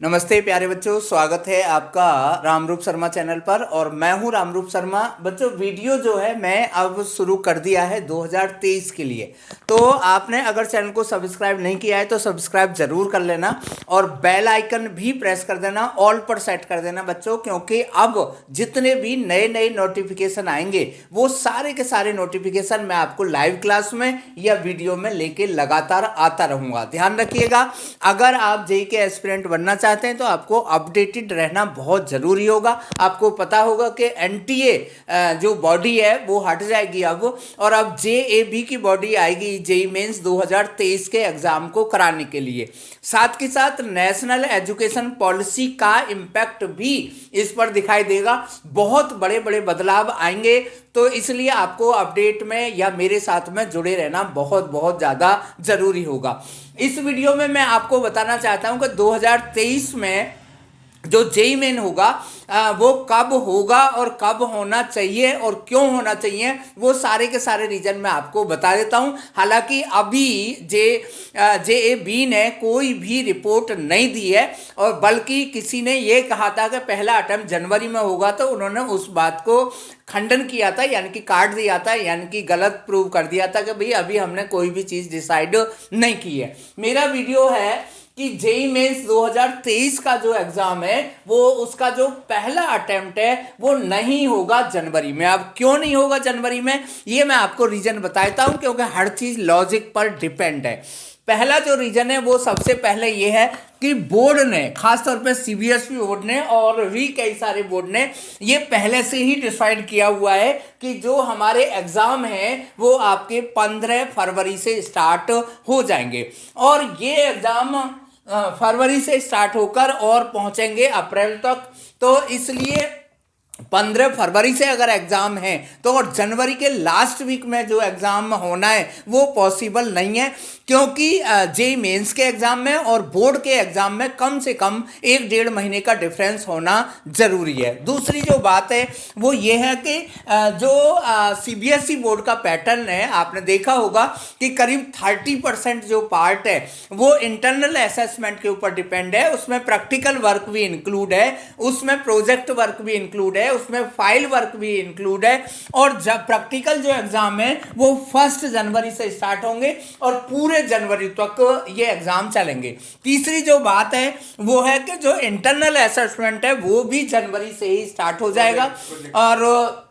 नमस्ते प्यारे बच्चों, स्वागत है आपका रामरूप शर्मा चैनल पर। और मैं हूं रामरूप शर्मा। बच्चों, वीडियो जो है मैं अब शुरू कर दिया है 2023 के लिए। तो आपने अगर चैनल को सब्सक्राइब नहीं किया है तो सब्सक्राइब जरूर कर लेना और बेल आइकन भी प्रेस कर देना, ऑल पर सेट कर देना बच्चों, क्योंकि अब जितने भी नए नए नोटिफिकेशन आएंगे वो सारे के सारे नोटिफिकेशन मैं आपको लाइव क्लास में या वीडियो में लेके लगातार आता रहूँगा। ध्यान रखिएगा, अगर आप जेईई के एस्पिरेंट बनना चाहते हैं तो आपको अपडेटेड रहना बहुत ज़रूरी होगा। आपको पता होगा कि एनटीए जो बॉडी है वो हट जाएगी अब, और अब जेएबी की बॉडी आएगी जेईई मेंस 2023 के एग्ज़ाम को कराने के लिए। साथ के साथ नेशनल एजुकेशन पॉलिसी का इम्पैक्ट भी इस पर दिखाई देगा। बहुत बड़े बड़े बदलाव आएंगे, तो इसलिए आपको अपडेट में या मेरे साथ में जुड़े रहना बहुत बहुत ज़्यादा ज़रूरी होगा। इस वीडियो में मैं आपको बताना चाहता हूं कि 2023 में जो जेईई मेन होगा वो कब होगा और कब होना चाहिए और क्यों होना चाहिए, वो सारे के सारे रीजन मैं आपको बता देता हूं। हालांकि अभी जेएबी ने कोई भी रिपोर्ट नहीं दी है, और बल्कि किसी ने ये कहा था कि पहला अटेम्प्ट जनवरी में होगा, तो उन्होंने उस बात को खंडन किया था, यानी कि काट दिया था, यानी कि गलत प्रूव कर दिया था कि भाई अभी हमने कोई भी चीज़ डिसाइड नहीं की है। मेरा वीडियो है कि जेईई मेंस 2023 का जो एग्जाम है वो उसका जो पहला अटेम्प्ट है वो नहीं होगा जनवरी में। अब क्यों नहीं होगा जनवरी में, ये मैं आपको रीजन बताता हूं, क्योंकि हर चीज लॉजिक पर डिपेंड है। पहला जो रीजन है वो सबसे पहले ये है कि बोर्ड ने, खासतौर पे सीबीएसई बोर्ड ने और भी कई सारे बोर्ड ने ये पहले से ही डिसाइड किया हुआ है कि जो हमारे एग्जाम हैं वो आपके 15 फरवरी से स्टार्ट हो जाएंगे, और ये एग्जाम फरवरी से स्टार्ट होकर और पहुंचेंगे अप्रैल तक। तो इसलिए 15 फरवरी से अगर एग्जाम है तो और जनवरी के लास्ट वीक में जो एग्जाम होना है वो पॉसिबल नहीं है, क्योंकि जेईई मेंस के एग्जाम में और बोर्ड के एग्जाम में कम से कम 1-1.5 महीने का डिफरेंस होना जरूरी है। दूसरी जो बात है वो ये है कि जो सीबीएसई बोर्ड का पैटर्न है, आपने देखा होगा कि करीब 30% जो पार्ट है वो इंटरनल असेसमेंट के ऊपर डिपेंड है। उसमें प्रैक्टिकल वर्क भी इंक्लूड है, उसमें प्रोजेक्ट वर्क भी इंक्लूड है, उसमें फाइल वर्क भी इंक्लूड है। और जब प्रैक्टिकल जो एग्जाम है वो 1 जनवरी से स्टार्ट होंगे और पूरे जनवरी तक ये एग्जाम चलेंगे। तीसरी जो बात है वो है कि जो इंटरनल असेसमेंट है वो भी जनवरी से ही स्टार्ट हो जाएगा। और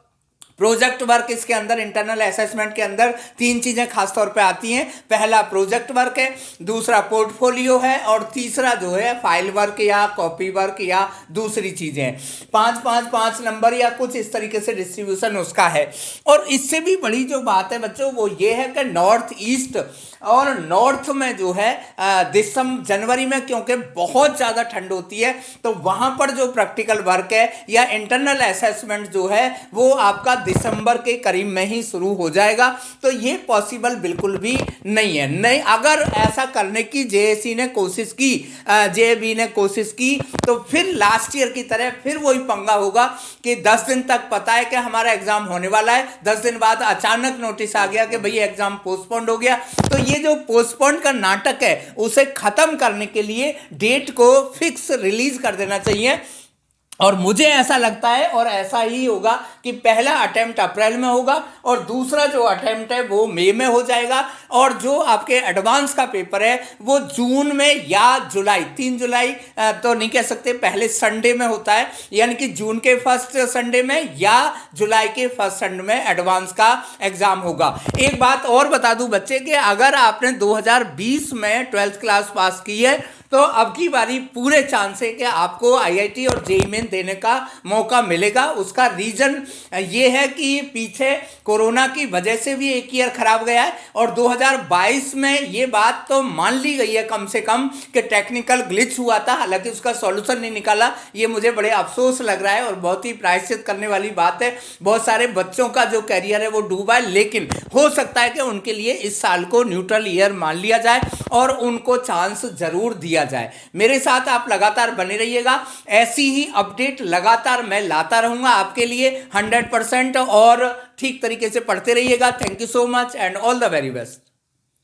प्रोजेक्ट वर्क, इसके अंदर इंटरनल असेसमेंट के अंदर 3 चीज़ें खासतौर पे आती हैं। पहला प्रोजेक्ट वर्क है, दूसरा पोर्टफोलियो है, और तीसरा जो है फाइल वर्क या कॉपी वर्क या दूसरी चीज़ें। 5-5-5 नंबर या कुछ इस तरीके से डिस्ट्रीब्यूशन उसका है। और इससे भी बड़ी जो बात है बच्चों वो ये है कि नॉर्थ ईस्ट और नॉर्थ में जो है जनवरी में, क्योंकि बहुत ज़्यादा ठंड होती है, तो वहाँ पर जो प्रैक्टिकल वर्क है या इंटरनल असेसमेंट जो है वो आपका दिसंबर के करीब में ही शुरू हो जाएगा। तो ये पॉसिबल बिल्कुल भी नहीं है। नहीं, अगर ऐसा करने की जेएसी ने कोशिश की, जेएबी ने कोशिश की, तो फिर लास्ट ईयर की तरह फिर वही पंगा होगा कि 10 दिन तक पता है कि हमारा एग्जाम होने वाला है, 10 दिन बाद अचानक नोटिस आ गया कि भाई एग्जाम पोस्टपोन्ड हो गया। तो ये जो पोस्टपोन्ड का नाटक है उसे खत्म करने के लिए डेट को फिक्स रिलीज कर देना चाहिए। और मुझे ऐसा लगता है और ऐसा ही होगा कि पहला अटेम्प्ट अप्रैल में होगा और दूसरा जो अटेम्प्ट है वो मई में हो जाएगा, और जो आपके एडवांस का पेपर है वो जून में या जुलाई, 3 जुलाई तो नहीं कह सकते, पहले संडे में होता है, यानी कि जून के फर्स्ट संडे में या जुलाई के फर्स्ट संडे में एडवांस का एग्जाम होगा। एक बात और बता दूं बच्चे कि अगर आपने 2020 में 12th क्लास पास की है तो अब की बारी पूरे चांस है कि आपको आईआईटी और जेईई मेन देने का मौका मिलेगा। उसका रीजन ये है कि पीछे कोरोना की वजह से भी एक ईयर खराब गया है, और 2022 में ये बात तो मान ली गई है कम से कम कि टेक्निकल ग्लिच हुआ था, हालांकि उसका सॉल्यूशन नहीं निकाला। ये मुझे बड़े अफसोस लग रहा है और बहुत ही प्रायश्चित करने वाली बात है। बहुत सारे बच्चों का जो कैरियर है वो डूबा है, लेकिन हो सकता है कि उनके लिए इस साल को न्यूट्रल ईयर मान लिया जाए और उनको चांस जरूर दिया जाए। मेरे साथ आप लगातार बने रहिएगा, ऐसी ही अपडेट लगातार मैं लाता रहूंगा आपके लिए 100%, और ठीक तरीके से पढ़ते रहिएगा। Thank you so much and all the very best.